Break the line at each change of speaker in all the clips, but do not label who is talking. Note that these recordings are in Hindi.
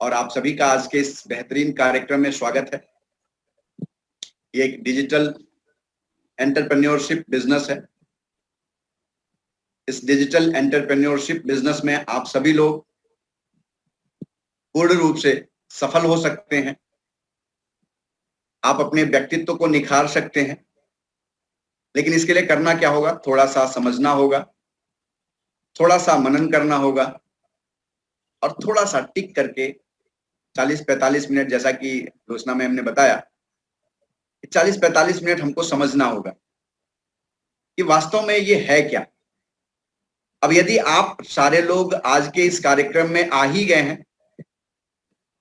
और आप सभी का आज के इस बेहतरीन कार्यक्रम में स्वागत है। ये एक डिजिटल एंटरप्रेन्योरशिप बिजनेस है। इस डिजिटल एंटरप्रेन्योरशिप बिजनेस में आप सभी लोग पूर्ण रूप से सफल हो सकते हैं। आप अपने व्यक्तित्व को निखार सकते हैं, लेकिन इसके लिए करना क्या होगा? थोड़ा सा समझना होगा, थोड़ा सा मनन करना होगा और थोड़ा सा टिक करके 40-45 मिनट, जैसा कि रोशना मैम ने बताया, 40-45 मिनट हमको समझना होगा कि वास्तव में ये है क्या। अब यदि आप सारे लोग आज के इस कार्यक्रम में आ ही गए हैं,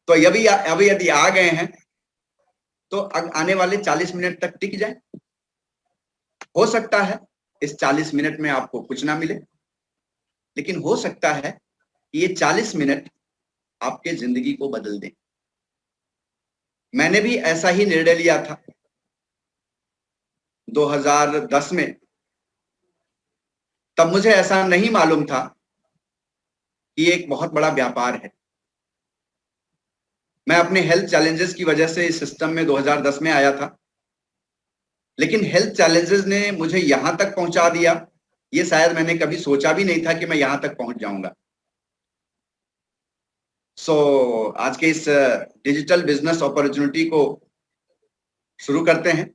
तो अभी यदि आ गए हैं तो आने वाले 40 मिनट तक टिक जाए। हो सकता है इस 40 मिनट में आपको कुछ ना मिले, लेकिन हो सकता है कि ये 40 मिनट आपके जिंदगी को बदल दें। मैंने भी ऐसा ही निर्णय लिया था 2010 में। तब मुझे ऐसा नहीं मालूम था कि ये एक बहुत बड़ा व्यापार है। मैं अपने हेल्थ चैलेंजेस की वजह से इस सिस्टम में 2010 में आया था, लेकिन हेल्थ चैलेंजेस ने मुझे यहां तक पहुंचा दिया, ये शायद मैंने कभी सोचा भी नहीं था कि मैं यहां तक पहुंच जाऊंगा। आज के इस डिजिटल बिजनेस अपॉर्चुनिटी को शुरू करते हैं।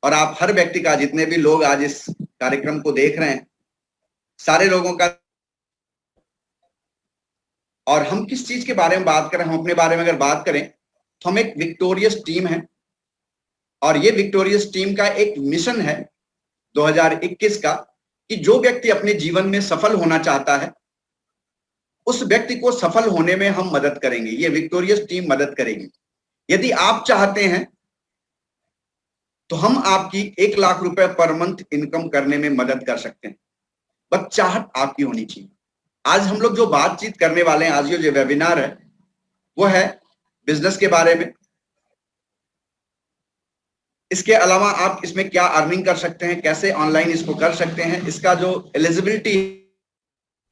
और आप हर व्यक्ति का, जितने भी लोग आज इस कार्यक्रम को देख रहे हैं, सारे लोगों का, और हम किस चीज के बारे में बात करें, हम अपने बारे में अगर बात करें तो हम एक विक्टोरियस टीम है। और ये विक्टोरियस टीम का एक मिशन है 2021 का, कि जो व्यक्ति अपने जीवन में सफल होना चाहता है, उस व्यक्ति को सफल होने में हम मदद करेंगे। ये विक्टोरियस टीम मदद करेगी। यदि आप चाहते हैं तो हम आपकी 1 लाख रुपए पर मंथ इनकम करने में मदद कर सकते हैं। बस चाहत आपकी होनी चाहिए। आज हम लोग जो बातचीत करने वाले हैं, आज ये जो वेबिनार है वो है बिजनेस के बारे में। इसके अलावा आप इसमें क्या अर्निंग कर सकते हैं, कैसे ऑनलाइन इसको कर सकते हैं, इसका जो एलिजिबिलिटी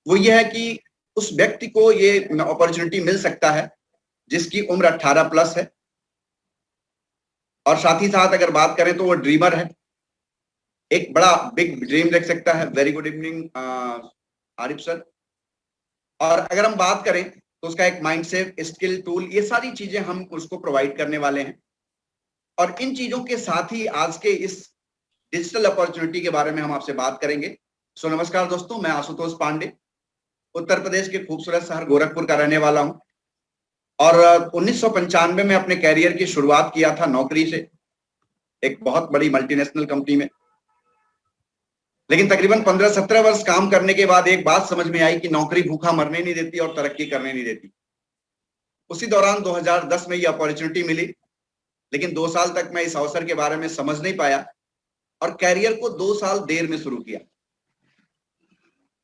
वो ये है कि उस व्यक्ति को ये अपॉर्चुनिटी मिल सकता है जिसकी उम्र 18 प्लस है, और साथ ही साथ अगर बात करें तो वो ड्रीमर है, एक बड़ा बिग ड्रीम देख सकता है। Very good evening Arif sir. और अगर हम बात करें तो उसका एक माइंडसेट, स्किल, टूल, ये सारी चीजें हम उसको प्रोवाइड करने वाले हैं। और इन चीजों के साथ ही आज के इस डिजिटल अपॉर्चुनिटी के बारे में हम आपसे बात करेंगे। नमस्कार दोस्तों, मैं आशुतोष पांडे, उत्तर प्रदेश के खूबसूरत शहर गोरखपुर का रहने वाला हूं। और 1995 में अपने कैरियर की शुरुआत किया था नौकरी से, एक बहुत बड़ी मल्टीनेशनल कंपनी में। लेकिन तकरीबन 15-17 वर्ष काम करने के बाद एक बात समझ में आई कि नौकरी भूखा मरने नहीं देती और तरक्की करने नहीं देती। उसी दौरान 2010 में ये अपॉर्चुनिटी मिली, लेकिन 2 साल तक मैं इस अवसर के बारे में समझ नहीं पाया और कैरियर को 2 साल देर में शुरू किया।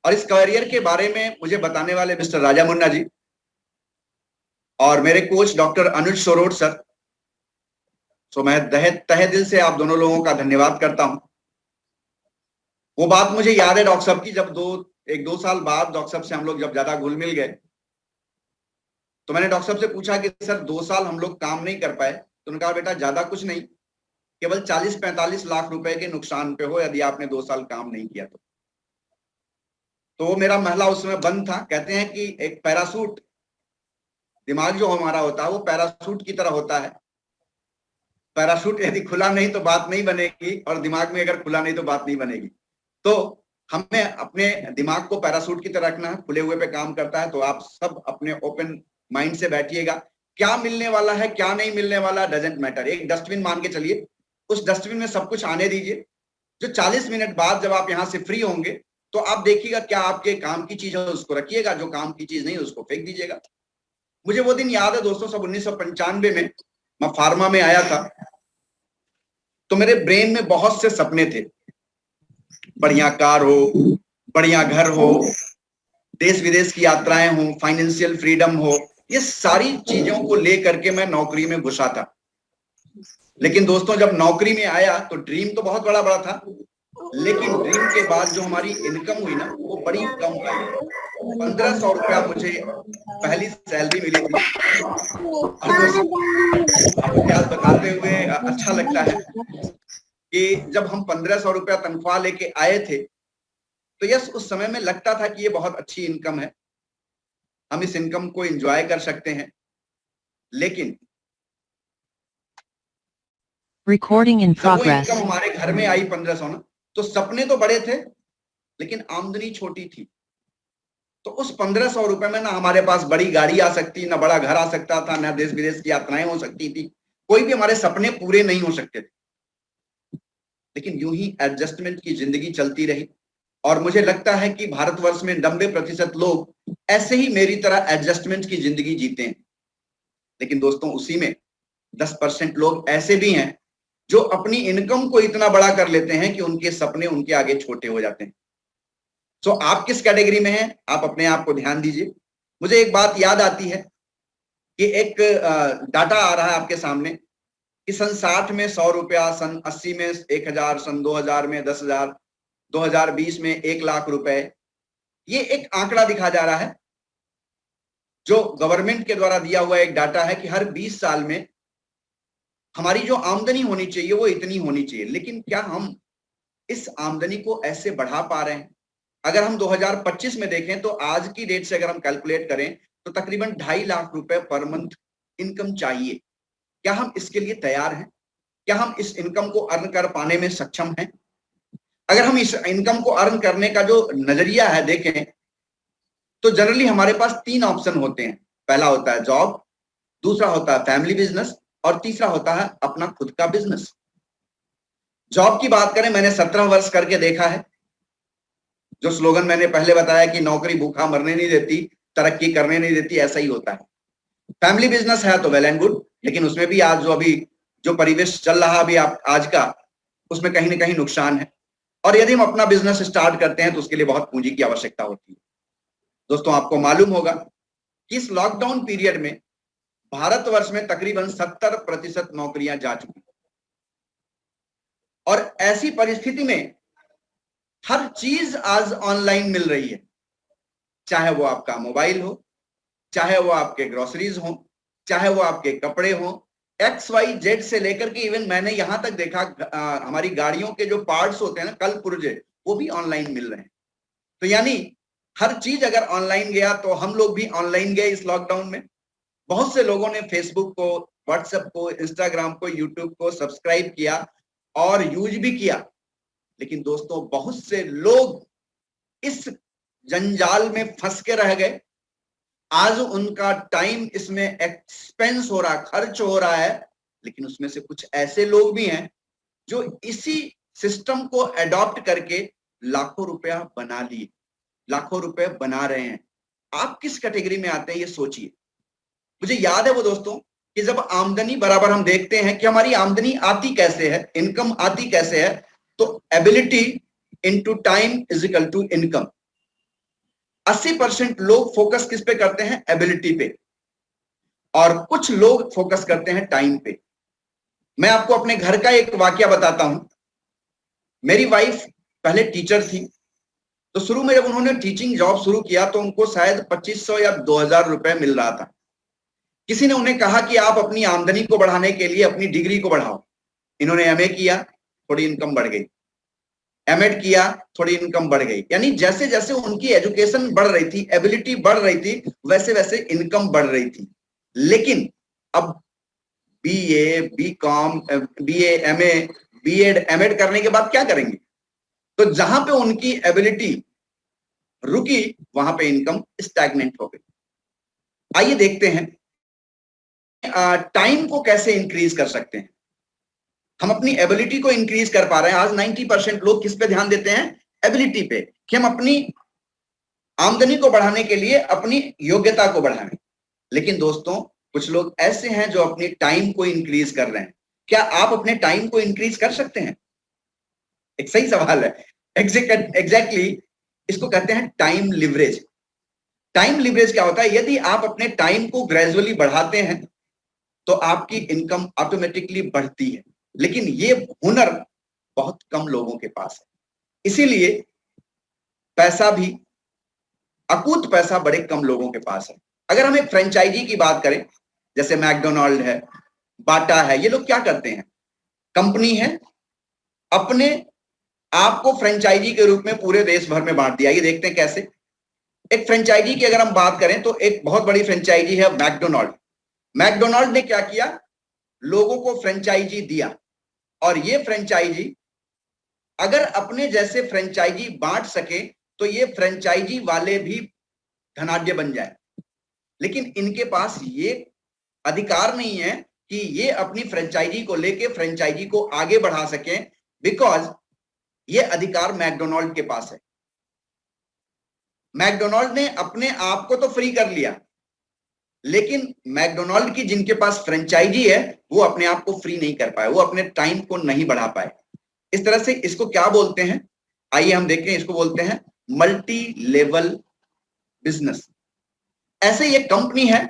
और इस कैरियर के बारे में मुझे बताने वाले मिस्टर राजा मुन्ना जी और मेरे कोच डॉक्टर अनुज सोरोड सर। मैं तहे दिल से आप दोनों लोगों का धन्यवाद करता हूं। वो बात मुझे याद है डॉक्टर साहब की, जब 1-2 साल बाद डॉक्टर साहब से हम लोग जब ज्यादा घुल मिल गए, तो मैंने डॉक्टर साहब से पूछा कि सर 2 साल हम लोग काम नहीं कर पाए। तो उन्होंने कहा बेटा ज्यादा कुछ नहीं, केवल 40-45 लाख रुपए के नुकसान पे हो यदि आपने 2 साल काम नहीं किया तो वो मेरा महला उस समय बंद था। कहते हैं कि एक पैरासूट, दिमाग जो हमारा होता है वो पैरासूट की तरह होता है। पैरासूट यदि खुला नहीं तो बात नहीं बनेगी, और दिमाग में अगर खुला नहीं तो बात नहीं बनेगी। तो हमें अपने दिमाग को पैरासूट की तरह रखना है, खुले हुए पे काम करता है। तो आप सब अपने ओपन माइंड से बैठिएगा। क्या मिलने वाला है, क्या नहीं मिलने वाला, डजेंट मैटर। एक डस्टबिन मान के चलिए, उस डस्टबिन में सब कुछ आने दीजिए। जो 40 मिनट बाद जब आप यहाँ से फ्री होंगे तो आप देखिएगा क्या आपके काम की चीज है उसको रखिएगा, जो काम की चीज नहीं उसको फेंक दीजिएगा। मुझे वो दिन याद है दोस्तों, सब 1995 में मैं फार्मा में आया था। तो मेरे ब्रेन में बहुत से सपने थे, बढ़िया कार हो, बढ़िया घर हो, देश विदेश की यात्राएं हो, फाइनेंशियल फ्रीडम हो, ये सारी चीजों को लेकर के मैं नौकरी में घुसा था। लेकिन दोस्तों जब नौकरी में आया तो ड्रीम तो बहुत बड़ा बड़ा था, लेकिन ड्रीम के बाद जो हमारी इनकम हुई ना वो बड़ी कम आई। 1500 रुपया मुझे पहली सैलरी मिली थी। और दोस्तों आपको क्या बताते हुए अच्छा लगता है कि जब हम 1500 रुपया तनख्वाह लेके आए थे तो यस उस समय में लगता था कि ये बहुत अच्छी इनकम है, हम इस इनकम को एंजॉय कर सकते हैं। लेकिन
Recording in
जब वो
progress.
इनकम हमारे घर में आई 1500 ना, तो सपने तो बड़े थे लेकिन आमदनी छोटी थी। तो उस 1500 रुपए में ना हमारे पास बड़ी गाड़ी आ सकती, ना बड़ा घर आ सकता था, ना देश विदेश की यात्राएं हो सकती थी, कोई भी हमारे सपने पूरे नहीं हो सकते थे। लेकिन यूं ही एडजस्टमेंट की जिंदगी चलती रही और मुझे लगता है कि भारतवर्ष में 90% लोग ऐसे ही मेरी तरह एडजस्टमेंट की जिंदगी जीते हैं। लेकिन दोस्तों उसी में 10% लोग ऐसे भी हैं जो अपनी इनकम को इतना बड़ा कर लेते हैं कि उनके सपने उनके आगे छोटे हो जाते हैं। सो आप किस कैटेगरी में हैं, आप अपने आप को ध्यान दीजिए। मुझे एक बात याद आती है कि एक डाटा आ रहा है आपके सामने कि सन 60 में 100 रुपया, सन 80 में 1000, सन 2000 में 10,000, 2020 में 1,00,000 रुपए। ये एक आंकड़ा दिखा जा रहा है जो गवर्नमेंट के द्वारा दिया हुआ एक डाटा है कि हर 20 साल में हमारी जो आमदनी होनी चाहिए वो इतनी होनी चाहिए। लेकिन क्या हम इस आमदनी को ऐसे बढ़ा पा रहे हैं? अगर हम 2025 में देखें तो आज की डेट से अगर हम कैलकुलेट करें तो तकरीबन 2.5 लाख रुपए पर मंथ इनकम चाहिए। क्या हम इसके लिए तैयार हैं? क्या हम इस इनकम को अर्न कर पाने में सक्षम हैं? अगर हम इस इनकम को अर्न करने का जो नजरिया है देखें तो जनरली हमारे पास 3 ऑप्शन होते हैं। पहला होता है जॉब, दूसरा होता है फैमिली बिजनेस और तीसरा होता है अपना खुद का बिजनेस। जॉब की बात करें, मैंने 17 वर्ष करके देखा है। जो स्लोगन मैंने पहले बताया कि नौकरी भूखा मरने नहीं देती, तरक्की करने नहीं देती, ऐसा ही होता है। फैमिली बिजनेस है तो वेल एंड गुड, लेकिन उसमें भी आज जो परिवेश चल रहा अभी आज का, उसमें कहीं ना कहीं नुकसान है। और यदि हम अपना बिजनेस स्टार्ट करते हैं तो उसके लिए बहुत पूंजी की आवश्यकता होती है। दोस्तों आपको मालूम होगा कि इस लॉकडाउन पीरियड में भारतवर्ष में तकरीबन 70% नौकरियां जा चुकी और ऐसी परिस्थिति में हर चीज आज ऑनलाइन मिल रही है। चाहे वो आपका मोबाइल हो, चाहे वो आपके ग्रोसरीज हो, चाहे वो आपके कपड़े हो, XYZ से लेकर के इवन मैंने यहां तक देखा हमारी गाड़ियों के जो पार्ट्स होते हैं ना, कल पुर्जे, वो भी ऑनलाइन मिल रहे हैं। तो यानी हर चीज अगर ऑनलाइन गया तो हम लोग भी ऑनलाइन गए इस लॉकडाउन में। बहुत से लोगों ने फेसबुक को, व्हाट्सएप को, इंस्टाग्राम को, यूट्यूब को सब्सक्राइब किया और यूज भी किया। लेकिन दोस्तों बहुत से लोग इस जंजाल में फंस के रह गए। आज उनका टाइम इसमें एक्सपेंस हो रहा, खर्च हो रहा है। लेकिन उसमें से कुछ ऐसे लोग भी हैं जो इसी सिस्टम को अडॉप्ट करके लाखों रुपया बना लिए, लाखों रुपए बना रहे हैं। आप किस कैटेगरी में आते हैं ये सोचिए। मुझे याद है वो दोस्तों कि जब आमदनी बराबर हम देखते हैं कि हमारी आमदनी आती कैसे है, इनकम आती कैसे है, तो ability into time is equal to income. 80% लोग फोकस किस पे करते हैं? एबिलिटी पे, और कुछ लोग फोकस करते हैं टाइम पे। मैं आपको अपने घर का एक वाकया बताता हूं। मेरी वाइफ पहले टीचर थी, तो शुरू में जब उन्होंने टीचिंग जॉब शुरू किया तो उनको शायद 2500 या 2000 रुपए मिल रहा था। किसी ने उन्हें कहा कि आप अपनी आमदनी को बढ़ाने के लिए अपनी डिग्री को बढ़ाओ। इन्होंने MA किया, थोड़ी इनकम बढ़ गई, MEd किया, थोड़ी इनकम बढ़ गई। यानी जैसे जैसे उनकी एजुकेशन बढ़ रही थी, एबिलिटी बढ़ रही थी, वैसे वैसे इनकम बढ़ रही थी। लेकिन अब BA, BCom, BA, MA, B.Ed, M.Ed करने के बाद क्या करेंगे? तो जहां पे उनकी एबिलिटी रुकी वहां पे इनकम स्टैग्नेंट हो गई। आइए देखते हैं टाइम को कैसे इंक्रीज कर सकते हैं। हम अपनी एबिलिटी को इंक्रीज कर पा रहे हैं। आज 90% लोग किस पे ध्यान देते हैं? एबिलिटी पे, कि हम अपनी आमदनी को बढ़ाने के लिए अपनी योग्यता को बढ़ाएं। लेकिन दोस्तों कुछ लोग ऐसे हैं जो अपनी टाइम को इंक्रीज कर रहे हैं। क्या आप अपने टाइम को इंक्रीज कर सकते हैं? एक सही सवाल है। एग्जैक्टली इसको कहते हैं टाइम लिवरेज। टाइम लिवरेज क्या होता है? यदि आप अपने टाइम को ग्रेजुअली बढ़ाते हैं तो आपकी इनकम ऑटोमेटिकली बढ़ती है। लेकिन ये हुनर बहुत कम लोगों के पास है। इसीलिए पैसा भी, अकूत पैसा बड़े कम लोगों के पास है। अगर हम एक फ्रेंचाइजी की बात करें, जैसे मैकडोनाल्ड है, बाटा है, ये लोग क्या करते हैं, कंपनी है, अपने आपको फ्रेंचाइजी के रूप में पूरे देश भर में बांट दिया। ये देखते हैं कैसे। एक फ्रेंचाइजी की अगर हम बात करें तो एक बहुत बड़ी फ्रेंचाइजी है मैकडोनाल्ड। मैकडोनाल्ड ने क्या किया, लोगों को फ्रेंचाइजी दिया, और ये फ्रेंचाइजी अगर अपने जैसे फ्रेंचाइजी बांट सके तो ये फ्रेंचाइजी वाले भी धनाढ्य बन जाए। लेकिन इनके पास ये अधिकार नहीं है कि ये अपनी फ्रेंचाइजी को लेके फ्रेंचाइजी को आगे बढ़ा सकें, बिकॉज ये अधिकार मैकडोनाल्ड के पास है। मैकडोनाल्ड ने अपने आप को तो फ्री कर लिया, लेकिन मैकडोनाल्ड की जिनके पास फ्रेंचाइजी है वो अपने आप को फ्री नहीं कर पाए, वो अपने टाइम को नहीं बढ़ा पाए। इस तरह से इसको क्या बोलते हैं, आइए हम देखें। इसको बोलते हैं मल्टी लेवल बिजनेस। ऐसे ये कंपनी है,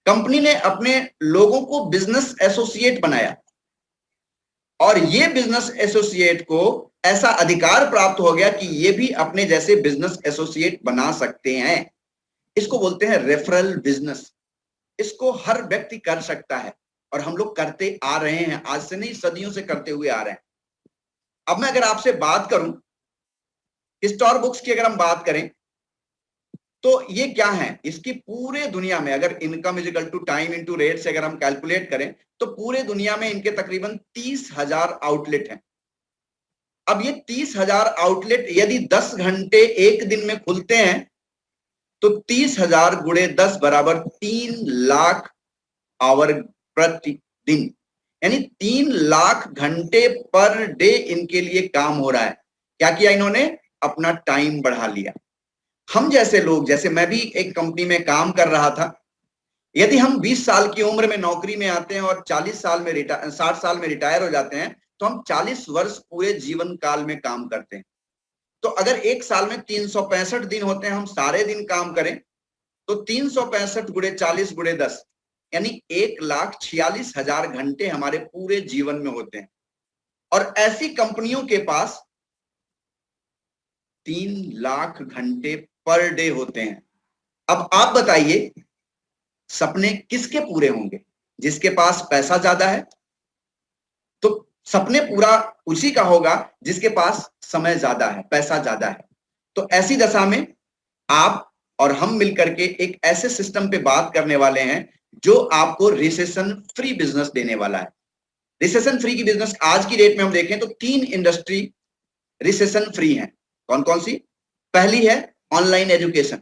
कंपनी ने अपने लोगों को बिजनेस एसोसिएट बनाया, और ये बिजनेस एसोसिएट को ऐसा अधिकार प्राप्त हो गया कि ये भी अपने जैसे बिजनेस एसोसिएट बना सकते हैं। इसको बोलते हैं रेफरल बिजनेस। इसको हर व्यक्ति कर सकता है, और हम लोग करते आ रहे हैं, आज से नहीं सदियों से करते हुए आ रहे हैं। अब मैं अगर आपसे बात करूं स्टारबक्स की, अगर हम बात करें तो ये क्या है, इसकी पूरे दुनिया में अगर income is equal to time into rate से अगर हम कैलकुलेट करें तो पूरे दुनिया में इनके तकरीबन 30,000 आउटलेट हैं। अब ये 30,000 आउटलेट यदि 10 घंटे एक दिन में खुलते हैं तो 30,000 गुणे 10 बराबर 3 लाख आवर प्रतिदिन, यानी 3 लाख घंटे पर डे इनके लिए काम हो रहा है। क्या किया इन्होंने, अपना टाइम बढ़ा लिया। हम जैसे लोग, जैसे मैं भी एक कंपनी में काम कर रहा था, यदि हम 20 साल की उम्र में नौकरी में आते हैं और 60 साल में रिटायर हो जाते हैं तो हम 40 वर्ष पूरे जीवन काल में काम करते हैं। तो अगर एक साल में 365 दिन होते हैं, हम सारे दिन काम करें तो 365 गुणे 40 गुणे 10 यानी 1,46,000 घंटे हमारे पूरे जीवन में होते हैं। और ऐसी कंपनियों के पास 3 लाख घंटे पर डे होते हैं। अब आप बताइए सपने किसके पूरे होंगे, जिसके पास पैसा ज्यादा है? तो सपने पूरा उसी का होगा जिसके पास समय ज्यादा है, पैसा ज्यादा है। तो ऐसी दशा में आप और हम मिलकर के एक ऐसे सिस्टम पे बात करने वाले हैं जो आपको रिसेशन फ्री बिजनेस देने वाला है। रिसेशन फ्री की बिजनेस आज की डेट में हम देखें तो 3 इंडस्ट्री रिसेशन फ्री हैं। कौन कौन सी? पहली है ऑनलाइन एजुकेशन।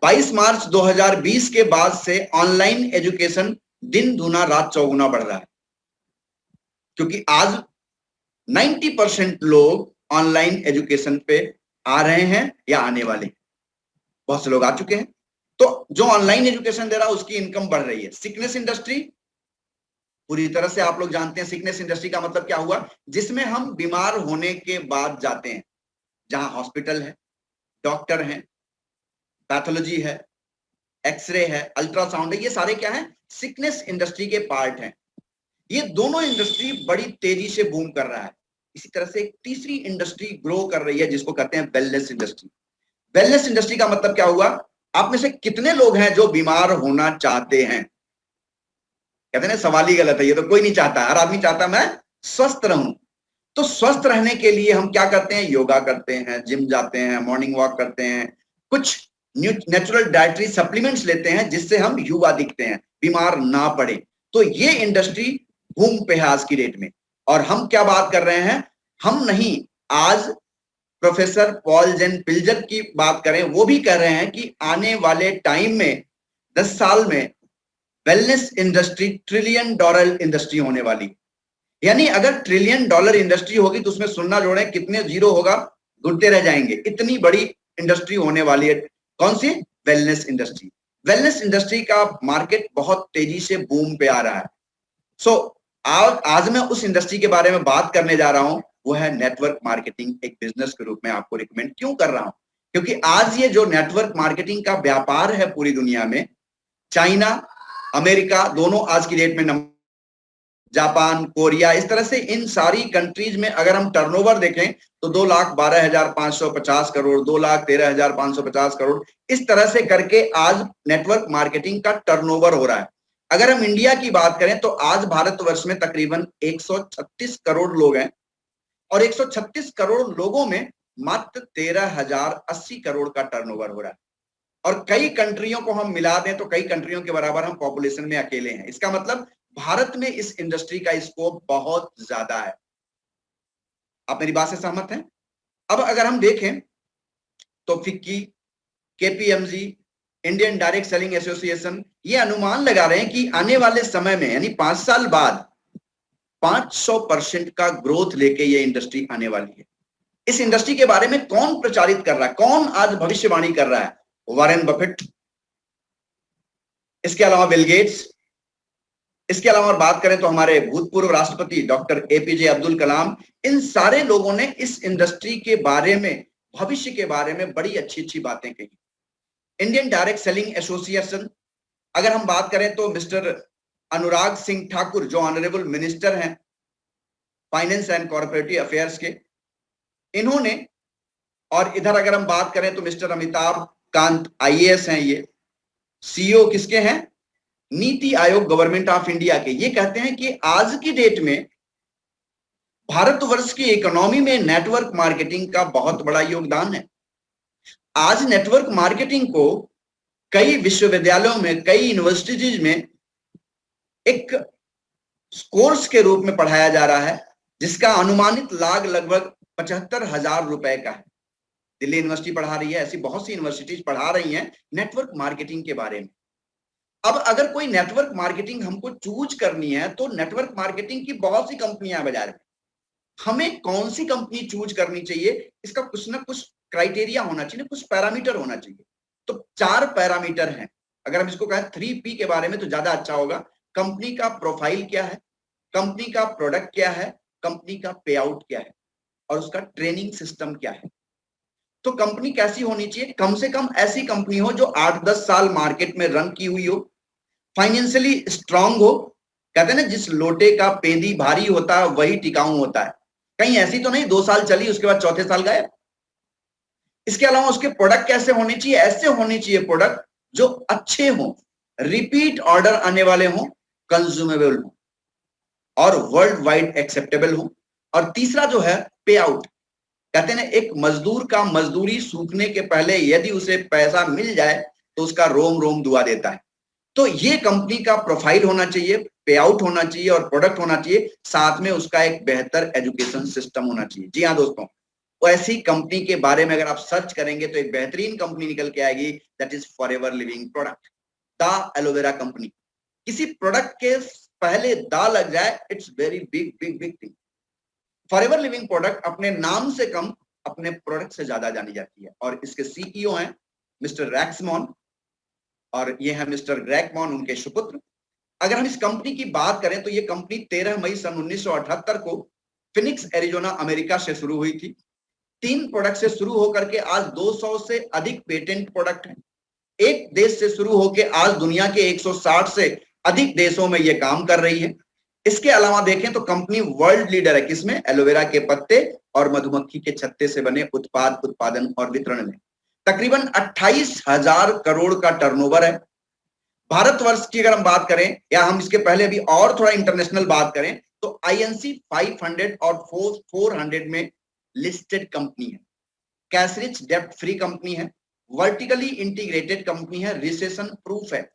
22 मार्च 2020 के बाद से ऑनलाइन एजुकेशन दिन दूना रात चौगुना बढ़ रहा है, क्योंकि आज 90% लोग ऑनलाइन एजुकेशन पे आ रहे हैं या आने वाले, बहुत से लोग आ चुके हैं। तो जो ऑनलाइन एजुकेशन दे रहा है उसकी इनकम बढ़ रही है। सिकनेस इंडस्ट्री पूरी तरह से आप लोग जानते हैं, सिकनेस इंडस्ट्री का मतलब क्या हुआ, जिसमें हम बीमार होने के बाद जाते हैं, जहां हॉस्पिटल है, डॉक्टर हैं, पैथोलॉजी है, एक्सरे है, अल्ट्रासाउंड है, ये सारे क्या है, सिकनेस इंडस्ट्री के पार्ट हैं। ये दोनों इंडस्ट्री बड़ी तेजी से बूम कर रहा है। इसी तरह से एक तीसरी इंडस्ट्री ग्रो कर रही है जिसको कहते हैं वेलनेस इंडस्ट्री। वेलनेस इंडस्ट्री का मतलब क्या हुआ, आप में से कितने लोग हैं जो बीमार होना चाहते हैं? कहते हैं सवाल ही गलत है, ये तो कोई नहीं चाहता, हर आदमी चाहता मैं स्वस्थ रहूं। तो स्वस्थ रहने के लिए हम क्या करते हैं, योगा करते हैं, जिम जाते हैं, मॉर्निंग वॉक करते हैं, कुछ नेचुरल डाइटरी सप्लीमेंट्स लेते हैं जिससे हम युवा दिखते हैं, बीमार ना पड़े। तो ये इंडस्ट्री बूम पे है आज की डेट में। और हम क्या बात कर रहे हैं, हम नहीं, आज प्रोफेसर पॉल जेन पिल्जर की बात करें, वो भी कह रहे हैं कि आने वाले टाइम में 10 साल में वेलनेस इंडस्ट्री $1 ट्रिलियन इंडस्ट्री होने वाली। यानी अगर $1 ट्रिलियन इंडस्ट्री होगी तो उसमें सुनना जोड़े कितने जीरो होगा, गिनते रह जाएंगे, इतनी बड़ी इंडस्ट्री होने वाली है। कौन सी? Wellness industry. वेलनेस इंडस्ट्री का मार्केट बहुत तेजी से बूम पे आ रहा है। सो आज मैं उस इंडस्ट्री के बारे में बात करने जा रहा हूं, वो है नेटवर्क मार्केटिंग। एक बिजनेस के रूप में आपको रिकमेंड क्यों कर रहा हूं, क्योंकि आज ये जो नेटवर्क मार्केटिंग का व्यापार है पूरी दुनिया में, चाइना, अमेरिका दोनों आज की डेट में जापान, कोरिया, इस तरह से इन सारी कंट्रीज में अगर हम टर्नओवर देखें तो 2,12,550 करोड़, 2,13,550 करोड़, इस तरह से करके आज नेटवर्क मार्केटिंग का टर्नओवर हो रहा है। अगर हम इंडिया की बात करें तो आज भारतवर्ष में तकरीबन 136 करोड़ लोग हैं और 136 करोड़ लोगों में मात्र 13,080 करोड़ का टर्नओवर हो रहा है। और कई कंट्रियों को हम मिला दें तो कई कंट्रियों के बराबर हम पॉपुलेशन में अकेले हैं। इसका मतलब भारत में इस इंडस्ट्री का स्कोप बहुत ज्यादा है। आप मेरी बात से सहमत हैं? अब अगर हम देखें तो FICCI, KPMG, Indian direct selling association ये अनुमान लगा रहे हैं कि आने वाले समय में यानी 5 साल बाद 500% का ग्रोथ लेके ये इंडस्ट्री आने वाली है। इस इंडस्ट्री के बारे में कौन प्रचारित कर रहा है, कौन आज भविष्यवाणी कर रहा है? वॉरेन बफेट, इसके अलावा बिल गेट्स, इसके अलावा और बात करें तो हमारे भूतपूर्व राष्ट्रपति डॉक्टर एपीजे अब्दुल कलाम, इन सारे लोगों ने इस इंडस्ट्री के बारे में, भविष्य के बारे में बड़ी अच्छी अच्छी बातें कही। इंडियन डायरेक्ट सेलिंग एसोसिएशन, अगर हम बात करें तो मिस्टर अनुराग सिंह ठाकुर जो ऑनरेबल मिनिस्टर हैं फाइनेंस एंड कॉर्पोरेटिव अफेयर्स के, इन्होंने, और इधर अगर हम बात करें तो मिस्टर अमिताभ कांत आईएएस हैं, ये सीईओ किसके हैं? NITI Aayog government of India के। ये कहते हैं कि आज की डेट में भारतवर्ष की इकोनॉमी में नेटवर्क मार्केटिंग का बहुत बड़ा योगदान है। आज नेटवर्क मार्केटिंग को कई विश्वविद्यालयों में, कई यूनिवर्सिटीज में एक कोर्स के रूप में पढ़ाया जा रहा है, जिसका अनुमानित लाभ लगभग 75,000 रुपए का है। दिल्ली यूनिवर्सिटी पढ़ा रही है, ऐसी बहुत सी यूनिवर्सिटीज पढ़ा रही हैं नेटवर्क मार्केटिंग के बारे में। अब अगर कोई नेटवर्क मार्केटिंग हमको चूज करनी है तो नेटवर्क मार्केटिंग की बहुत सी कंपनियां हैं बाजार में, हमें कौन सी कंपनी चूज करनी चाहिए, इसका कुछ ना कुछ क्राइटेरिया होना चाहिए, कुछ पैरामीटर होना चाहिए। तो 4 पैरामीटर हैं। अगर हम इसको कहें 3P के बारे में तो ज्यादा अच्छा होगा। कंपनी का प्रोफाइल क्या है, कंपनी का प्रोडक्ट क्या है, कंपनी का पे आउट क्या है और उसका ट्रेनिंग सिस्टम क्या है। तो कंपनी कैसी होनी चाहिए? कम से कम ऐसी कंपनी हो जो 8-10 साल मार्केट में रन की हुई हो, फाइनेंशियली स्ट्रांग हो। कहते हैं ना, जिस लोटे का पेंदी भारी होता है वही टिकाऊ होता है। कहीं ऐसी तो नहीं 2 साल चली उसके बाद चौथे साल गायब। इसके अलावा उसके प्रोडक्ट कैसे होने चाहिए? ऐसे होने चाहिए प्रोडक्ट जो अच्छे हों, रिपीट ऑर्डर आने वाले हों, कंज्यूमेबल हों और वर्ल्ड वाइड एक्सेप्टेबल हों। और तीसरा जो है पे आउट, कहते हैं ना, एक मजदूर का मजदूरी सूखने के पहले यदि उसे पैसा मिल जाए तो उसका रोम रोम दुआ देता है। तो ये कंपनी का प्रोफाइल होना चाहिए, पे आउट होना चाहिए और प्रोडक्ट होना चाहिए, साथ में उसका एक बेहतर एजुकेशन सिस्टम होना चाहिए। जी हाँ दोस्तों, ऐसी कंपनी के बारे में अगर आप सर्च करेंगे तो एक बेहतरीन कंपनी निकल के आएगी, that is forever living product, the aloe vera company. किसी प्रोडक्ट के पहले दा लग जाए, it's very big big big thing. Forever living product अपने नाम से कम अपने प्रोडक्ट से ज्यादा जानी जाती है और इसके सीईओ हैं मिस्टर रैक्समॉन और ये है मिस्टर ग्रेगमॉन, उनके सुपुत्र। अगर हम इस कंपनी की बात करें तो ये कंपनी 13 मई सन 1978 को फिनिक्स एरिजोना अमेरिका से शुरू हुई थी। 3 प्रोडक्ट से शुरू होकर के आज 200 से अधिक पेटेंट प्रोडक्ट हैं। एक देश से शुरू होकर आज दुनिया के 160 से अधिक देशों में ये काम कर रही है। इसके अलावा देखें तो कंपनी वर्ल्ड लीडर है किसमें? एलोवेरा के पत्ते और मधुमक्खी के छत्ते से बने उत्पाद उत्पादन और वितरण में। तकरीबन 28,000 करोड़ का टर्नओवर है। भारतवर्ष की अगर हम बात करें या हम इसके पहले भी और थोड़ा इंटरनेशनल बात करें तो INC 500 और 400 में लिस्टेड कंपनी है। कैश रिच डेब्ट फ्री कंपनी है, वर्टिकली इंटीग्रेटेड कंपनी है, रिसेशन प्रूफ है।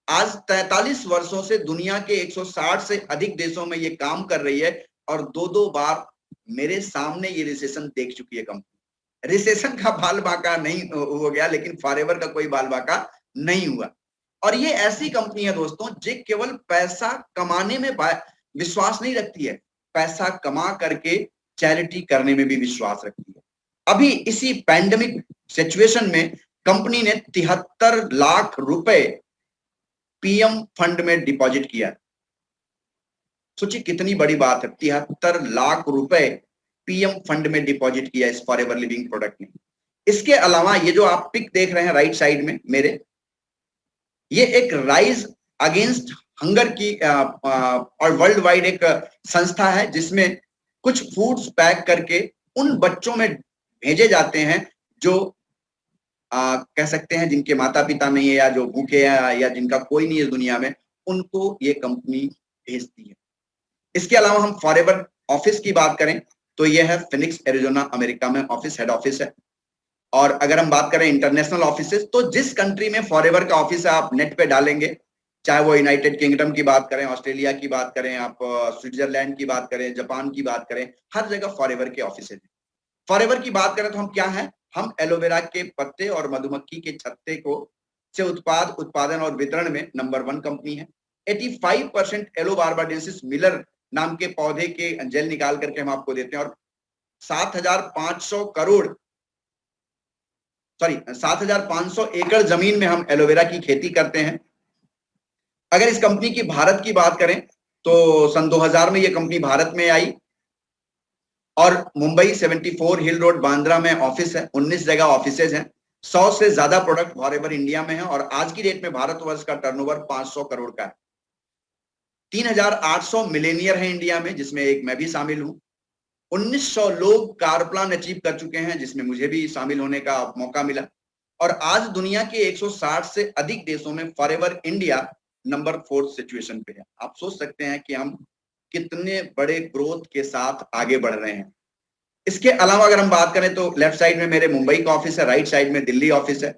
आज 43 वर्षों से दुनिया के 160 से अधिक देशों में ये काम कर रही है और 2-2 बार मेरे सामने ये रिसेशन देख चुकी है कंपनी। रिसेशन का बाल बाका नहीं हो गया, लेकिन फॉरएवर का कोई बाल बाका नहीं हुआ। और ये ऐसी कंपनी है दोस्तों जो केवल पैसा कमाने में विश्वास नहीं रखती है, पैसा कमा करके चैरिटी करने में भी विश्वास रखती है। अभी इसी पैंडेमिक सिचुएशन में कंपनी ने 73 लाख रुपए पीएम फंड में डिपॉजिट किया। सोचिए कितनी बड़ी बात है, 73 लाख रुपए पीएम फंड में डिपॉजिट किया इस फॉरएवर लिविंग प्रोडक्ट ने। इसके अलावा ये जो आप पिक देख रहे हैं राइट साइड में मेरे, ये एक राइज अगेंस्ट हंगर की और वर्ल्ड वाइड एक संस्था है जिसमें कुछ फूड्स पैक करके उन बच्चों में भेजे जाते हैं जो कह सकते हैं जिनके माता पिता नहीं है या जो भूखे हैं या जिनका कोई नहीं है दुनिया में, उनको ये कंपनी भेजती है। इसके अलावा हम फॉरएवर ऑफिस की बात करें तो ये है फिनिक्स एरिजोना अमेरिका में ऑफिस, हेड ऑफिस है। और अगर हम बात करें इंटरनेशनल ऑफिसेस, तो जिस कंट्री में फॉरएवर का ऑफिस है आप नेट पे डालेंगे, चाहे वो यूनाइटेड किंगडम की बात करें, ऑस्ट्रेलिया की बात करें, आप स्विट्जरलैंड की बात करें, जापान की बात करें, हर जगह फॉरएवर के ऑफिस है। फॉरएवर की बात करें तो हम क्या है, हम एलोवेरा के पत्ते और मधुमक्खी के छत्ते को से उत्पादन और वितरण में नंबर 1 कंपनी है। 85% एलोबार्बाडेंसिस मिलर नाम के पौधे के जेल निकाल करके हम आपको देते हैं और 7,500 एकड़ जमीन में हम एलोवेरा की खेती करते हैं। अगर इस कंपनी की भारत की बात करें तो सन 2000 में ये कंपनी भारत में आई और मुंबई 74 हिल रोड बांद्रा में ऑफिस है, 19 जगह ऑफिसेज हैं, 100 से ज्यादा प्रोडक्ट फॉरएवर इंडिया में है और आज की डेट में भारतवर्ष का टर्नओवर 500 करोड़ का है। 3,800 मिलेनियर है इंडिया में, जिसमें एक मैं भी शामिल हूं। 1900 लोग कारप्लान अचीव कर चुके हैं, जिसमें मुझे भी शामिल होने का मौका मिला। और आज दुनिया के 160 से अधिक देशों में फॉरएवर इंडिया नंबर 4 सिचुएशन पे है। आप सोच सकते हैं कि हम कितने बड़े ग्रोथ के साथ आगे बढ़ रहे हैं। इसके अलावा अगर हम बात करें तो लेफ्ट साइड में मेरे मुंबई का ऑफिस है, राइट साइड में दिल्ली ऑफिस है।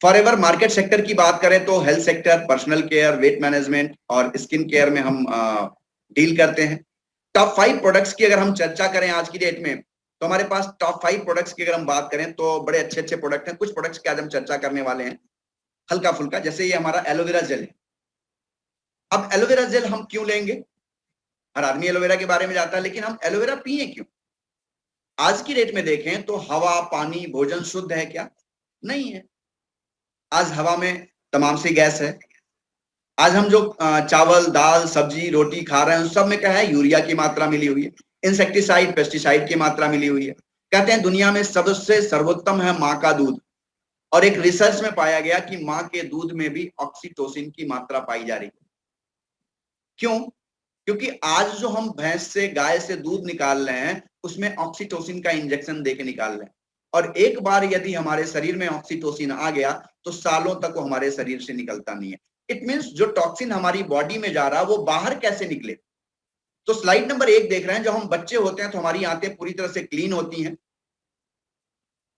फॉरएवर मार्केट सेक्टर की बात करें तो health sector, personal care, weight management और स्किन केयर में हम डील करते हैं। टॉप 5 प्रोडक्ट्स की अगर हम चर्चा करें आज की डेट में, तो हमारे पास टॉप 5 प्रोडक्ट्स की अगर हम बात करें तो बड़े अच्छे अच्छे प्रोडक्ट हैं। कुछ प्रोडक्ट्स की आज हम चर्चा करने वाले हैं हल्का फुल्का, जैसे ये हमारा एलोवेरा जेल है। अब एलोवेरा जेल हम क्यों लेंगे? हर आदमी एलोवेरा के बारे में जानता है, लेकिन हम एलोवेरा पिए क्यों? आज की डेट में देखें तो हवा, पानी, भोजन शुद्ध है क्या? नहीं है। आज हवा में तमाम सी गैस है। आज हम जो चावल, दाल, सब्जी, रोटी खा रहे हैं उस सब में क्या है? यूरिया की मात्रा मिली हुई है, इंसेक्टिसाइड, पेस्टिसाइड की मात्रा मिली हुई है। कहते हैं दुनिया में सबसे सर्वोत्तम है माँ का दूध, और एक रिसर्च में पाया गया कि माँ के दूध में भी ऑक्सीटोसिन की मात्रा पाई जा रही है। क्यों? क्योंकि आज जो हम भैंस से, गाय से दूध निकाल रहे हैं उसमें ऑक्सीटोसिन का इंजेक्शन देके निकाल रहे हैं, और एक बार यदि हमारे शरीर में ऑक्सीटोसिन आ गया तो सालों तक वो हमारे शरीर से निकलता नहीं है। इट मींस जो टॉक्सिन हमारी बॉडी में जा रहा है वो बाहर कैसे निकले? तो स्लाइड नंबर 1 देख रहे हैं, जब हम बच्चे होते हैं तो हमारी आंतें पूरी तरह से क्लीन होती हैं,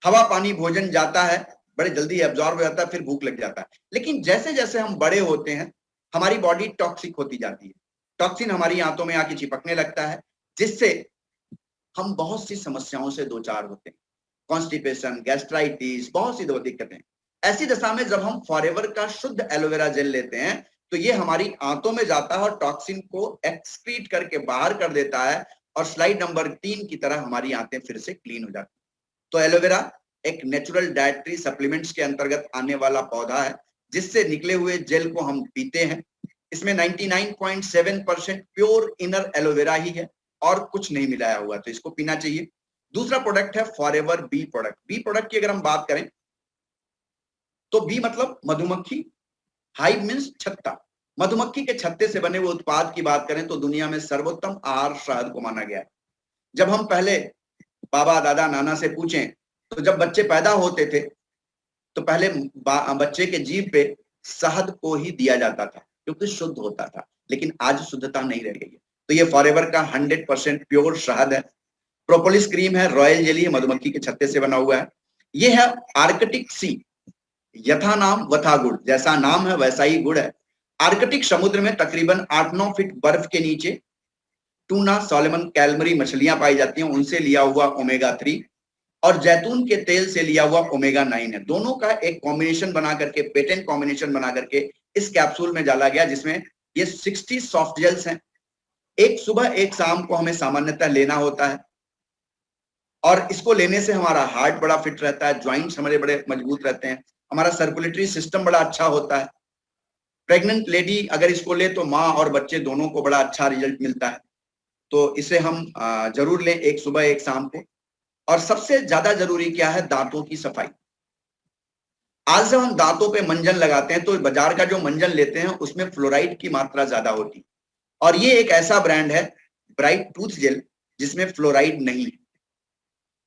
हवा, पानी, भोजन जाता है, बड़े जल्दी एब्जॉर्ब हो जाता है, फिर भूख लग जाता है। लेकिन जैसे जैसे हम बड़े होते हैं हमारी बॉडी टॉक्सिक होती जाती है, टॉक्सिन हमारी आंतों में आके चिपकने लगता है, जिससे हम बहुत सी समस्याओं से दो चार होते हैं, कॉन्स्टिपेशन, गैस्ट्राइटिस, बहुत सी दिक्कतें। ऐसी दशा में जब हम फॉरएवर का शुद्ध एलोवेरा जेल लेते हैं तो ये हमारी आंतों में जाता है और टॉक्सिन को एक्सक्रीट करके बाहर कर देता है, और स्लाइड नंबर 3 की तरह हमारी आंतें फिर से क्लीन हो जाती हैं। तो एलोवेरा एक नेचुरल डाइटरी सप्लीमेंट्स के अंतर्गत आने वाला पौधा है, जिससे निकले हुए जेल को हम पीते हैं। इसमें 99.7% प्योर इनर एलोवेरा ही है और कुछ नहीं मिलाया हुआ, तो इसको पीना चाहिए। दूसरा प्रोडक्ट है forever B product. B product की अगर हम बात करें तो बी मतलब मधुमक्खी, हाइव मीन्स छत्ता। मधुमक्खी के छत्ते से बने हुए उत्पाद की बात करें तो दुनिया में सर्वोत्तम आहार शहद को माना गया है। जब हम पहले बाबा, दादा, नाना से पूछें तो जब बच्चे पैदा होते थे तो पहले बच्चे के जीभ पे शहद को ही दिया जाता था क्योंकि शुद्ध होता था, लेकिन आज शुद्धता नहीं रह गई है। तो ये फॉरएवर का 100% प्योर शहद है। प्रोपोलिस क्रीम है, रॉयल जेली है, मधुमक्खी के छत्ते से बना हुआ है। ये है आर्कटिक सी, यथा नाम वथा गुड़, जैसा नाम है वैसा ही गुड़ है। आर्कटिक समुद्र में तकरीबन 8-9 फीट बर्फ के नीचे टूना, सोलेमन, कैलमरी मछलियां पाई जाती हैं, उनसे लिया हुआ ओमेगा 3 और जैतून के तेल से लिया हुआ ओमेगा 9 है। दोनों का एक कॉम्बिनेशन बना करके, पेटेंट कॉम्बिनेशन बना करके इस कैप्सूल में डाला गया, जिसमें ये 60 सॉफ्ट जेल्स हैं। एक सुबह एक शाम को हमें सामान्यतः लेना होता है, और इसको लेने से हमारा हार्ट बड़ा फिट रहता है, ज्वाइंट्स हमारे बड़े मजबूत रहते हैं, हमारा सर्कुलेटरी सिस्टम बड़ा अच्छा होता है। प्रेग्नेंट लेडी अगर इसको ले तो माँ और बच्चे दोनों को बड़ा अच्छा रिजल्ट मिलता है। तो इसे हम जरूर लें, एक सुबह एक शाम को। और सबसे ज्यादा जरूरी क्या है? दांतों की सफाई। आज जब हम दांतों पे मंजन लगाते हैं तो बाजार का जो मंजन लेते हैं उसमें फ्लोराइड की मात्रा ज्यादा होती है, और ये एक ऐसा ब्रांड है ब्राइट टूथ जेल जिसमें फ्लोराइड नहीं है।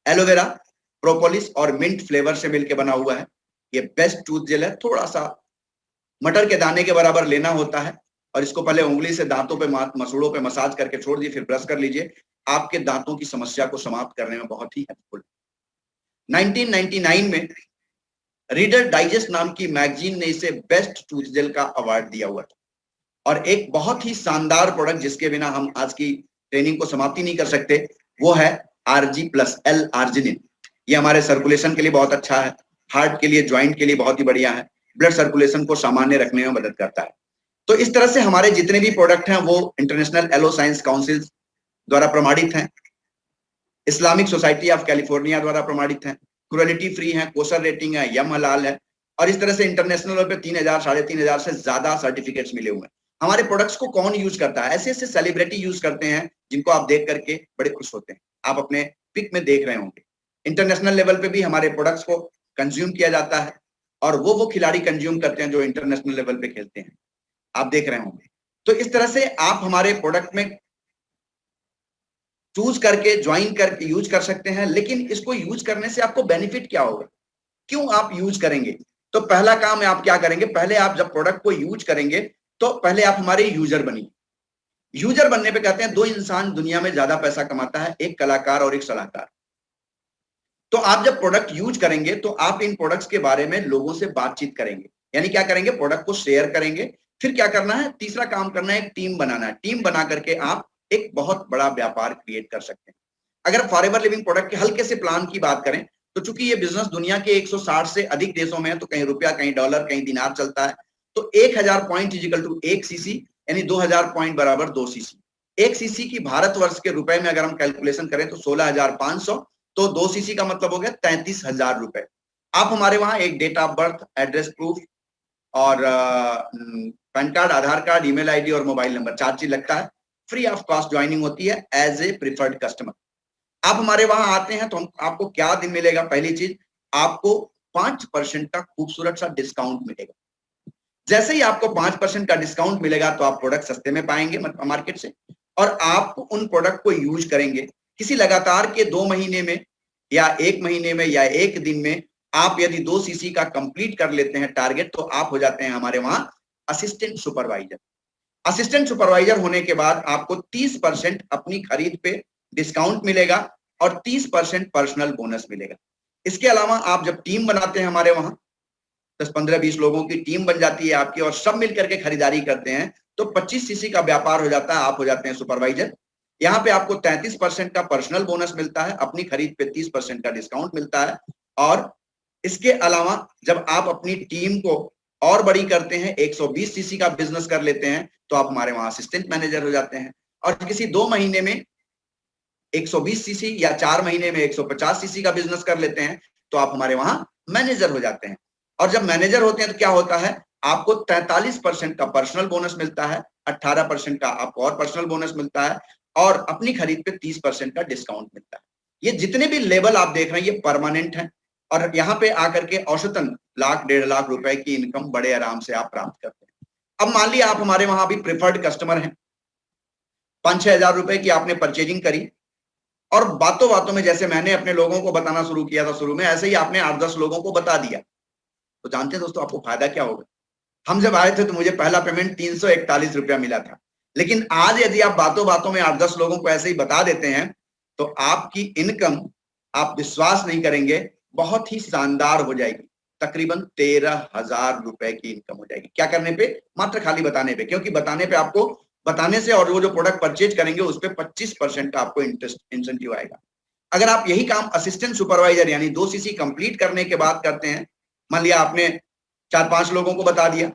एलोवेरा, प्रोपोलिस और मिंट फ्लेवर से मिलकर बना हुआ है। ये बेस्ट टूथ जेल है। थोड़ा सा मटर के दाने के बराबर लेना होता है और इसको पहले उंगली से दांतों पे मसूड़ों पे मसाज करके छोड़ दिए, फिर ब्रश कर लीजिए। आपके दांतों की समस्या को समाप्त करने में बहुत ही हेल्पफुल। 1999 में रीडर डाइजेस्ट नाम की मैगजीन ने इसे बेस्ट टूथ जेल का अवार्ड दिया हुआ था। और एक बहुत ही शानदार प्रोडक्ट जिसके बिना हम आज की ट्रेनिंग को समाप्ति नहीं कर सकते, वो है आरजी प्लस एल आर्जिनिन। ये हमारे सर्कुलेशन के लिए बहुत अच्छा है, हार्ट के लिए, ज्वाइंट के लिए बहुत ही बढ़िया है, ब्लड सर्कुलेशन को सामान्य रखने में मदद करता है। तो इस तरह से हमारे जितने भी प्रोडक्ट हैं वो इंटरनेशनल एलो साइंस काउंसिल द्वारा प्रमाणित हैं, इस्लामिक सोसाइटी ऑफ कैलिफोर्निया द्वारा प्रमाणित हैं, क्रुएलिटी फ्री है, कोसर रेटिंग है, यम हलाल है, और इस तरह से इंटरनेशनल लेवल पे 3000 3500 से ज्यादा सर्टिफिकेट्स मिले हुए हैं। हमारे प्रोडक्ट्स को कौन यूज करता है? ऐसे ऐसे सेलिब्रिटी यूज करते हैं जिनको आप देख करके बड़े खुश होते हैं। आप अपने पिक में देख रहे होंगे। इंटरनेशनल लेवल पे भी हमारे प्रोडक्ट्स को कंज्यूम किया जाता है और वो खिलाड़ी कंज्यूम करते हैं जो इंटरनेशनल लेवल पे खेलते हैं, आप देख रहे होंगे। तो इस तरह से आप हमारे प्रोडक्ट में चूज करके, ज्वाइन करके यूज कर सकते हैं। लेकिन इसको यूज करने से आपको बेनिफिट क्या होगा, क्यों आप यूज करेंगे? तो पहला काम आप क्या करेंगे, पहले आप जब प्रोडक्ट को यूज करेंगे तो पहले आप हमारे यूजर बनिए। यूजर बनने पे कहते हैं दो इंसान दुनिया में ज्यादा पैसा कमाता है, एक कलाकार और एक सलाहकार। तो आप जब प्रोडक्ट यूज करेंगे तो आप इन प्रोडक्ट्स के बारे में लोगों से बातचीत करेंगे, यानी क्या करेंगे, प्रोडक्ट को शेयर करेंगे। फिर क्या करना है, तीसरा काम करना है, एक टीम बनाना है। टीम बना करके आप एक बहुत बड़ा व्यापार क्रिएट कर सकते हैं। अगर फॉरएवर लिविंग प्रोडक्ट के हल्के से प्लान की बात करें तो चूंकि ये बिजनेस दुनिया के 160 से अधिक देशों में है, तो कहीं रुपया, कहीं डॉलर, कहीं दिनार चलता है। तो 1000 पॉइंट इजिकल टू 1 सीसी, यानी 2000 पॉइंट बराबर 2 सीसी। 1 सीसी की भारतवर्ष के रुपए में अगर हम कैलकुलेशन करें तो 16,500, तो 2 सीसी का मतलब हो गया 33,000 रुपए। आप हमारे वहां एक date of birth, address proof और PAN card, Aadhaar card, email ID और मोबाइल नंबर, 4 चीज लगता है। फ्री ऑफ कॉस्ट ज्वाइनिंग होती है एज ए प्रिफर्ड कस्टमर। आप हमारे वहां आते हैं तो आपको क्या दिन मिलेगा? पहली चीज, आपको 5% का खूबसूरत सा डिस्काउंट मिलेगा। जैसे ही आपको 5% का डिस्काउंट मिलेगा तो आप प्रोडक्ट सस्ते में पाएंगे मार्केट से, और आप उन प्रोडक्ट को यूज करेंगे। किसी लगातार के 2 महीने में या 1 महीने में या 1 दिन में आप यदि 2 सीसी का कंप्लीट कर लेते हैं टारगेट, तो आप हो जाते हैं हमारे वहां असिस्टेंट सुपरवाइजर। असिस्टेंट सुपरवाइजर होने के बाद आपको 30% अपनी खरीद पे डिस्काउंट मिलेगा और 30% पर्सनल बोनस मिलेगा। इसके अलावा आप जब टीम बनाते हैं हमारे वहां, 10 15 20 लोगों की टीम बन जाती है आपकी और सब मिलकर के खरीदारी करते हैं, तो 25 सीसी का व्यापार हो जाता है, आप हो जाते हैं सुपरवाइजर। यहाँ पे आपको 33% का पर्सनल बोनस मिलता है, अपनी खरीद पे 30% का डिस्काउंट मिलता है। और इसके अलावा जब आप अपनी टीम को और बड़ी करते हैं, 120 सीसी का बिजनेस कर लेते हैं, तो आप हमारे वहां असिस्टेंट मैनेजर हो जाते हैं। और किसी 2 महीने में 120 सीसी या 4 महीने में 150 सीसी का बिजनेस कर लेते हैं, तो आप हमारे वहां मैनेजर हो जाते हैं। और जब मैनेजर होते हैं तो क्या होता है, आपको 43% का पर्सनल बोनस मिलता है, 18% का आपको और पर्सनल बोनस मिलता है, और अपनी खरीद पे 30% का डिस्काउंट मिलता है। ये जितने भी लेवल आप देख रहे हैं ये परमानेंट है, और यहाँ पे आकर के औसतन लाख 1.5 लाख रुपए की इनकम बड़े आराम से आप प्राप्त करते हैं। अब मान लिया आप हमारे वहां भी प्रिफर्ड कस्टमर हैं, 5-6 हजार रुपए की आपने परचेजिंग करी, और बातों बातों में जैसे मैंने अपने लोगों को बताना शुरू किया था शुरू में, ऐसे ही आपने 8-10 लोगों को बता दिया, तो जानते हैं दोस्तों आपको फायदा क्या होगा? हम जब आए थे तो मुझे पहला पेमेंट 341 रुपया मिला था, लेकिन आज यदि आप बातों बातों में 8-10 लोगों को ऐसे ही बता देते हैं तो आपकी इनकम, आप विश्वास नहीं करेंगे, बहुत ही शानदार हो जाएगी। तकरीबन 13,000 रुपए की इनकम हो जाएगी। क्या करने पे? मात्र खाली बताने पे, क्योंकि बताने पे आपको, बताने से और वो जो प्रोडक्ट परचेज करेंगे उस पर 25% का आपको इंसेंटिव आएगा। अगर आप यही काम असिस्टेंट सुपरवाइजर यानी 2 सीसी कंप्लीट करने के बाद करते हैं, मान लिया आपने 4-5 लोगों को बता दिया,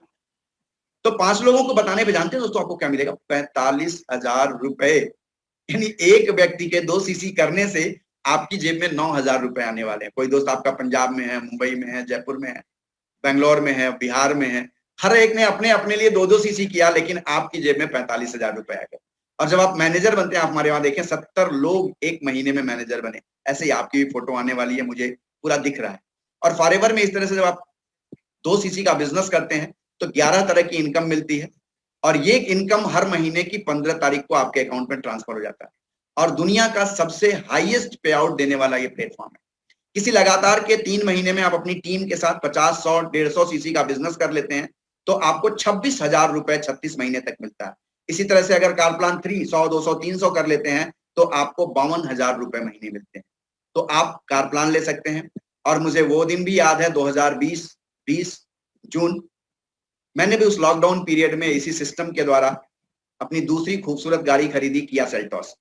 तो 5 लोगों को बताने पे जानते हैं दोस्तों आपको क्या मिलेगा? 45,000 रुपए। यानी एक व्यक्ति के 2 सीसी करने से आपकी जेब में 9,000 रुपए आने वाले हैं। कोई दोस्त आपका पंजाब में है, मुंबई में है, जयपुर में है, बेंगलोर में है, बिहार में है, हर एक ने अपने अपने लिए 2-2 सीसी किया, लेकिन आपकी जेब में 45,000 रुपए आ गए। और जब आप मैनेजर बनते हैं, आप हमारे वहां देखें 70 लोग 1 महीने में मैनेजर बने। ऐसे ही आपकी भी फोटो आने वाली है, मुझे पूरा दिख रहा है। और फॉरएवर में इस तरह से जब आप 2 सीसी का बिजनेस करते हैं तो 11 तरह की इनकम मिलती है और ये इनकम हर महीने की 15 तारीख को आपके अकाउंट में ट्रांसफर हो जाता है और दुनिया का सबसे हाईएस्ट पे आउट देने वाला ये प्लेटफॉर्म है। किसी लगातार के 3 महीने में आप अपनी टीम के साथ 50, 100, 150 सीसी का बिजनेस कर लेते हैं तो आपको 26,000 रुपए 36 महीने तक मिलता है। इसी तरह से अगर कार प्लान 3 100, 200, 300 कर लेते हैं तो आपको 52,000 रुपए महीने मिलते हैं। तो आप कार प्लान ले सकते हैं। और मुझे वो दिन भी याद है 2020 जून, मैंने भी उस लॉकडाउन पीरियड में इसी सिस्टम के द्वारा अपनी दूसरी खूबसूरत गाड़ी खरीदी, किया सेल्टॉस।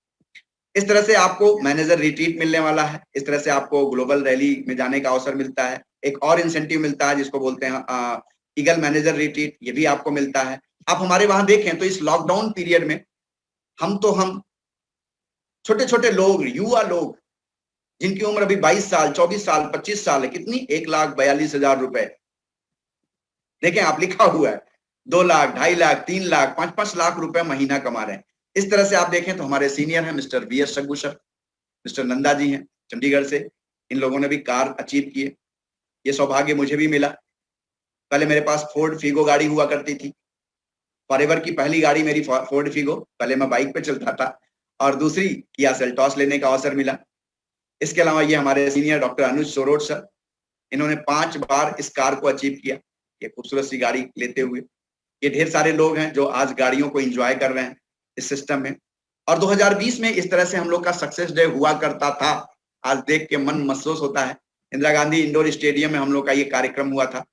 इस तरह से आपको मैनेजर रिट्रीट मिलने वाला है, इस तरह से आपको ग्लोबल रैली में जाने का अवसर मिलता है, एक और इंसेंटिव मिलता है जिसको बोलते हैं ईगल मैनेजर रिट्रीट, ये भी आपको मिलता है। आप हमारे वहां देखें तो इस लॉकडाउन पीरियड में हम छोटे छोटे लोग, युवा लोग जिनकी उम्र अभी 22 साल, 24 साल, 25 साल है, कितनी 1,42,000 रुपए, देखें आप लिखा हुआ है 2 लाख, 2.5 लाख, 3 लाख, 5-5 लाख रुपए महीना कमा रहे हैं। इस तरह से आप देखें तो हमारे सीनियर हैं mister VS Saggu sir, mister Nanda ji हैं चंडीगढ़ से, इन लोगों ने भी कार अचीव किए। ये सौभाग्य मुझे भी मिला। पहले मेरे पास फोर्ड फीगो गाड़ी हुआ करती थी, फॉरएवर की पहली गाड़ी मेरी फोर्ड फीगो, पहले मैं बाइक पे चलता था, और दूसरी किया सेल्टॉस लेने का अवसर मिला। इसके अलावा ये हमारे सीनियर डॉक्टर अनुज सोरोट सर, इन्होंने 5 बार इस कार को अचीव किया, ये खूबसूरत सी गाड़ी लेते हुए। ये ढेर सारे लोग हैं जो आज गाड़ियों को एंजॉय कर रहे हैं इस सिस्टम में। और 2020 में इस तरह से हम लोग का सक्सेस डे हुआ करता था, आज देख के मन महसूस होता है। इंदिरा गांधी इंडोर स्टेडियम में हम लोग का ये कार्यक्रम हुआ था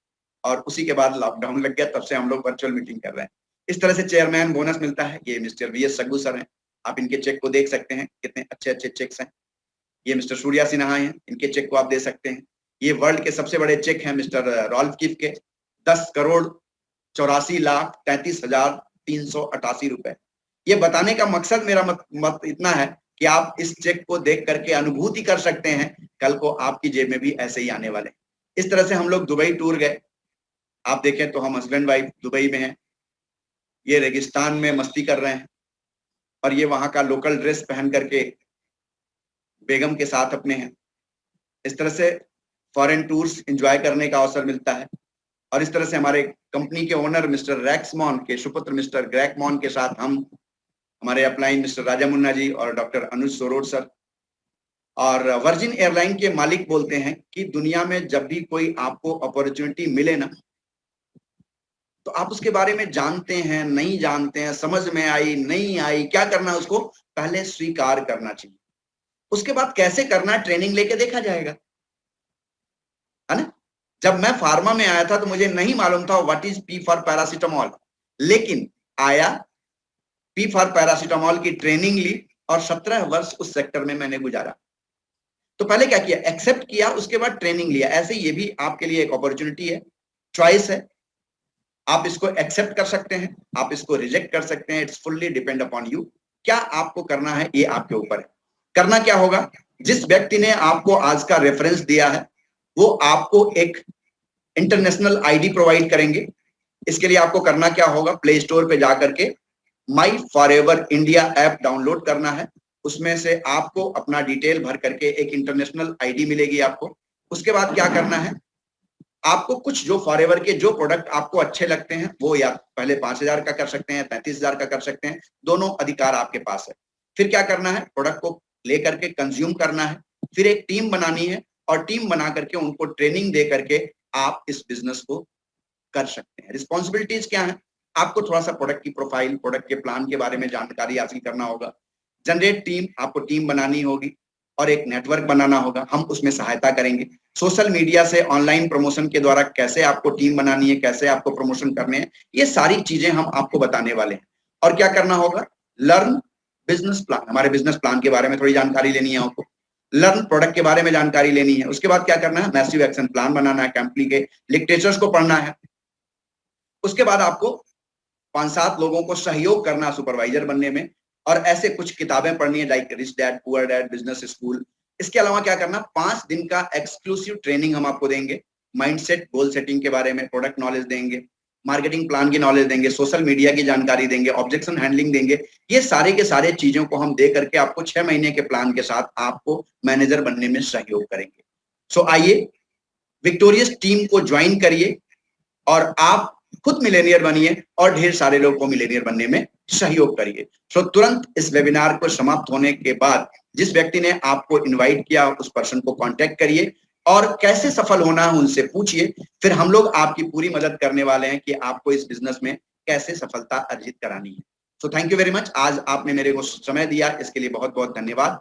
और उसी के बाद लॉकडाउन लग गया, तब से हम लोग वर्चुअल मीटिंग कर रहे हैं। इस तरह से चेयरमैन बोनस मिलता है। ये मिस्टर वीएस सग्गू सर हैं, आप इनके चेक को देख सकते हैं, कितने अच्छे अच्छे चेक्स हैं। ये मिस्टर सूर्या सिन्हा हैं, इनके चेक को आप दे सकते हैं। ये वर्ल्ड के सबसे बड़े चेक हैं मिस्टर रॉल्फ किफ के, 10,84,33,388 रुपए। ये बताने का मकसद मेरा मत इतना है कि आप इस चेक को देख करके अनुभूति कर सकते हैं, कल को आपकी जेब में भी ऐसे ही आने वाले। इस तरह से हम लोग दुबई टूर गए, आप देखें तो हम हस्बैंड वाइफ दुबई में हैं, ये रेगिस्तान में मस्ती कर रहे हैं और ये वहां का लोकल ड्रेस पहन करके बेगम के साथ अपने हैं। इस तरह से फॉरेन टूर्स एंजॉय करने का अवसर मिलता है। और इस तरह से हमारे कंपनी के ओनर मिस्टर रैक्समॉन के सुपुत्र मिस्टर ग्रैकमॉन के साथ हम, हमारे अपलाइन मिस्टर राजा मुन्ना जी और डॉक्टर अनुज सोरोट सर, और वर्जिन एयरलाइन के मालिक बोलते हैं कि दुनिया में जब भी कोई आपको अपॉर्चुनिटी मिले ना, तो आप उसके बारे में जानते हैं, नहीं जानते हैं, समझ में आई, नहीं आई, क्या करना है उसको पहले स्वीकार करना चाहिए। उसके बाद कैसे करना, ट्रेनिंग लेके देखा जाएगा, है ना। जब मैं फार्मा में आया था तो मुझे नहीं मालूम था what is P for paracetamol, लेकिन आया, पी फॉर पैरासीटामोल की ट्रेनिंग ली और 17 वर्ष उस सेक्टर में मैंने गुजारा। तो पहले क्या किया, एक्सेप्ट किया, उसके बाद ट्रेनिंग लिया। ऐसे ये भी आपके लिए एक अपॉर्चुनिटी है, चॉइस है, आप इसको एक्सेप्ट कर सकते हैं, आप इसको रिजेक्ट कर सकते हैं, it's fully depend upon you. क्या आपको करना है ये आपके ऊपर है। करना क्या होगा, जिस व्यक्ति ने आपको आज का रेफरेंस दिया है वो आपको एक इंटरनेशनल आईडी प्रोवाइड करेंगे। इसके लिए आपको करना क्या होगा, प्ले स्टोर पे जाकर के माई फॉरएवर इंडिया ऐप डाउनलोड करना है। उसमें से आपको अपना डिटेल भर करके एक इंटरनेशनल आईडी मिलेगी आपको। उसके बाद क्या करना है, आपको कुछ जो फॉरएवर के जो प्रोडक्ट आपको अच्छे लगते हैं वो या पहले 5,000 का कर सकते हैं, 35,000 का कर सकते हैं, दोनों अधिकार आपके पास है। फिर क्या करना है, प्रोडक्ट को लेकर के कंज्यूम करना है, फिर एक टीम बनानी है और टीम बना करके उनको ट्रेनिंग दे करके आप इस बिजनेस को कर सकते हैं। रिस्पॉन्सिबिलिटीज क्या है, आपको थोड़ा सा प्रोडक्ट की प्रोफाइल, प्रोडक्ट के प्लान के बारे में जानकारी हासिल करना होगा, जनरेट टीम, आपको टीम बनानी होगी और एक नेटवर्क बनाना होगा, हम उसमें सहायता करेंगे। सोशल मीडिया से ऑनलाइन प्रमोशन के द्वारा कैसे आपको टीम बनानी है, कैसे आपको प्रमोशन करने हैं, ये सारी चीजें हम आपको बताने वाले हैं। और क्या करना होगा, लर्न बिजनेस प्लान, हमारे बिजनेस प्लान के बारे में थोड़ी जानकारी लेनी है आपको, लर्न प्रोडक्ट के बारे में जानकारी लेनी है। उसके बाद क्या करना है, मैसिव एक्शन प्लान बनाना है, कंपनी के लिटरेचर्स को पढ़ना है। उसके बाद आपको 5-7 लोगों को सहयोग करना सुपरवाइजर बनने में, और ऐसे कुछ किताबें पढ़नी है like rich dad poor dad, business school. इसके अलावा क्या करना, 5 दिन का एक्सक्लूसिव ट्रेनिंग हम आपको देंगे, माइंडसेट, गोल सेटिंग के बारे में, प्रोडक्ट नॉलेज देंगे, मार्केटिंग प्लान की नॉलेज देंगे, सोशल मीडिया की जानकारी देंगे, ऑब्जेक्शन हैंडलिंग देंगे। ये सारे के सारे चीजों को हम दे करके आपको 6 महीने के प्लान के साथ आपको मैनेजर बनने में सहयोग करेंगे। सो आइए, विक्टोरियस टीम को ज्वाइन करिए, और आप खुद मिलेनियर बनिए और ढेर सारे लोगों को मिलेनियर बनने में सहयोग करिए। सो तुरंत इस वेबिनार को समाप्त होने के बाद जिस व्यक्ति ने आपको इनवाइट किया उस पर्सन को कांटेक्ट करिए और कैसे सफल होना है उनसे पूछिए। फिर हम लोग आपकी पूरी मदद करने वाले हैं कि आपको इस बिजनेस में कैसे सफलता अर्जित करानी है। So thank you very much. आज आपने मेरे को समय दिया, इसके लिए बहुत बहुत धन्यवाद।